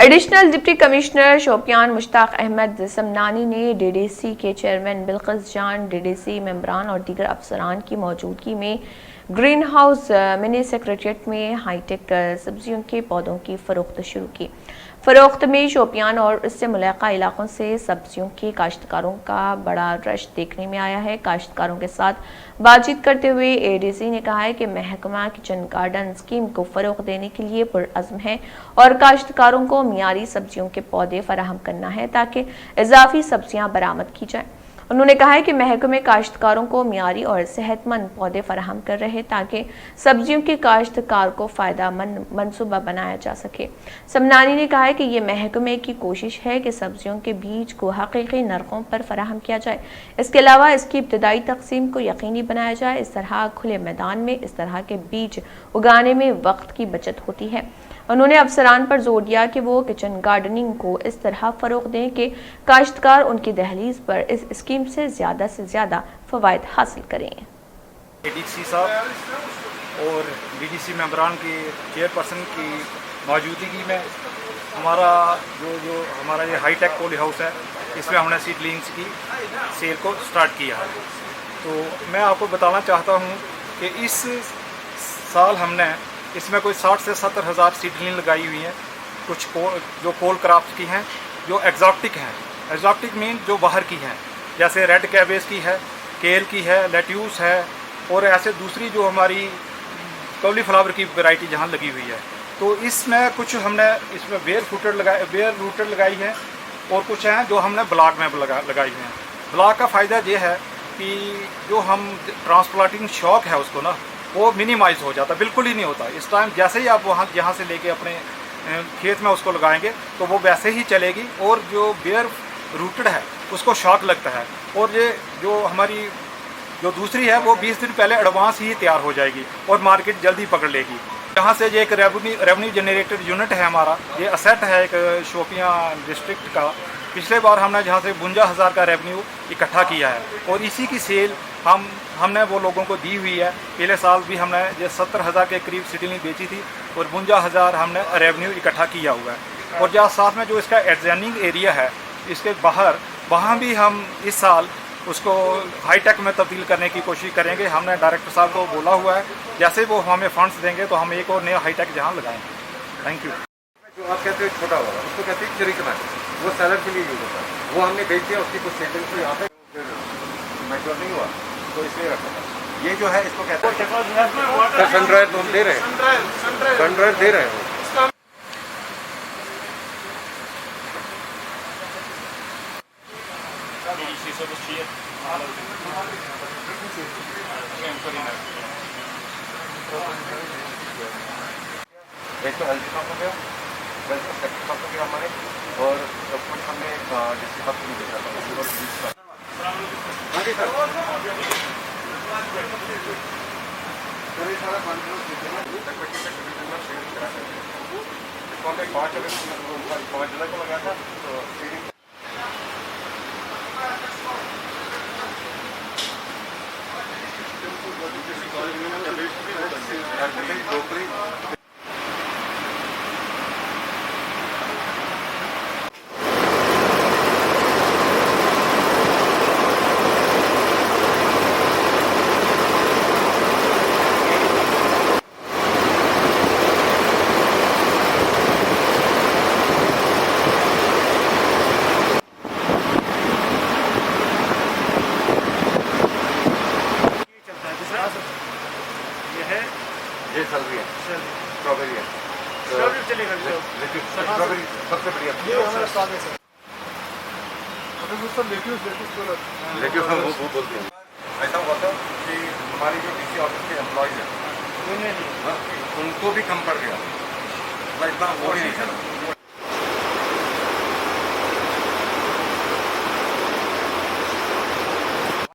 Additional deputy commissioner Shopian Mushtaq Ahmad Samnani ने DDC के chairman Bilkis जान, डीडीसी मेंबरान और दीगर अफसरान की मौजूदगी में ग्रीन हाउस मिनी सेक्रेटरिएट में हाईटेक सब्जियों के पौधों की फरोख्त शुरू की। फरोख्त में शोपियान और इससे मुलाका इलाकों से सब्जियों के काश्तकारों का बड़ा रश देखने में आया है। काश्तकारों के साथ बातचीत करते हुए एडीसी ने कहा है कि महकमा किचन गार्डन स्कीम को फरोग देने के लिए पुरअज़्म है और काश्तकारों को मियारी सब्जियों के पौधे फराहम करना है ताकि इजाफी सब्जियां बरामद की जाएं। उन्होंने कहा है कि महकमे काश्तकारों को मियारी और सेहतमंद पौधे फराहम कर रहे हैं ताकि सब्जियों के काश्तकार को फ़ायदा मंद मनसूबा बनाया जा सके। समनानी ने कहा है कि ये महकमे की कोशिश है कि सब्जियों के बीज को हकीकी नरखों पर फराहम किया जाए। इसके अलावा इसकी इब्तदाई तकसीम को यकीनी बनाया जाए। इस तरह खुले मैदान में इस तरह के बीज उगाने में वक्त की बचत होती है। उन्होंने अफसरान पर जोर दिया कि वो किचन गार्डनिंग को इस तरह फ़रोग़ दें कि काश्तकार उनकी दहलीज पर इस स्कीम से ज़्यादा फ़वाइद हासिल करें। एडीसी साहब और डीडीसी मेंबरान की चेयरपर्सन की मौजूदगी में हमारा जो हमारा ये हाईटेक पॉली हाउस है, इसमें हमने सीडलिंग्स की सेल को स्टार्ट किया है। तो मैं आपको बताना चाहता हूँ कि इस साल हमने इसमें कोई 60 से 70 हज़ार सीडलिंग लगाई हुई हैं। कुछ जो कोल क्राफ्ट की हैं, जो एग्जॉटिक हैं। एग्जॉटिक मीन जो बाहर की हैं, जैसे रेड कैबेज की है, केल की है, लेट्यूस है और ऐसे दूसरी जो हमारी कॉलीफ्लावर की वैरायटी जहाँ लगी हुई है। तो इसमें कुछ हमने इसमें बेयर रूटेड लगाई है और कुछ हैं जो हमने ब्लॉक में लगाई हैं। ब्लॉक का फ़ायदा ये है कि जो हम ट्रांसप्लांटिंग शौक है उसको ना वो मिनिमाइज़ हो जाता है, बिल्कुल ही नहीं होता। इस टाइम जैसे ही आप वहाँ यहाँ से लेके अपने खेत में उसको लगाएंगे तो वो वैसे ही चलेगी और जो बेयर रूटेड है उसको शॉक लगता है। और ये जो हमारी जो दूसरी है वो 20 दिन पहले एडवांस ही तैयार हो जाएगी और मार्केट जल्दी पकड़ लेगी। यहाँ से ये एक रेवेन्यू जनरेटेड यूनिट है हमारा, ये असेट है एक शोपियाँ डिस्ट्रिक्ट का। पिछले बार हमने जहाँ से 52,000 का रेवेन्यू इकट्ठा किया है और इसी की सेल हमने वो लोगों को दी हुई है। पिछले साल भी हमने ये 70,000 के करीब सीडलिंग बेची थी और 52,000 हमने रेवेन्यू इकट्ठा किया हुआ है। और जहाँ साथ में जो इसका एडजॉइनिंग एरिया है इसके बाहर, वहाँ भी हम इस साल उसको हाईटेक में तब्दील करने की कोशिश करेंगे। हमने डायरेक्टर साहब को बोला हुआ है, जैसे वो हमें फंड्स देंगे तो हम एक और नया हाईटेक जहाँ लगाएंगे। Thank you. जो आप कहते हो छोटा वाला, उसको कहते हैं चिरिकना, वो सैलड के लिए यूज होता है। वो हमने बेच दिया, उसकी कुछ सेटिंग को यहाँ पे मैच्योर नहीं हुआ तो इसलिए रखा था। ये जो है इसको कहते हैं सनड्रायर, तो हम दे रहे हैं, सनड्रायर दे रहे हैं। एक तो हेल्थ शॉप हो गया, वेलफेयर सेक्टर शॉप हो गया हमारे, और कुछ हमने डिस्ट्रिक्ट हॉस्पिटल में भेजा था। हाँ जी सर, सारा 5 जुलाई को लगाया था तो ये चल रही है, स्ट्रॉबेरी है, स्ट्रॉबेरी चलेगा, स्ट्रॉबेरी सबसे बढ़िया। ये हमारा स्वाद है सर। लेट्यूस हम वो बोलते हैं। ऐसा हुआ था कि हमारी जो डीसी ऑफिस के एम्प्लॉयज हैं उनको भी कम पड़ गया, इतना वो ही नहीं चला।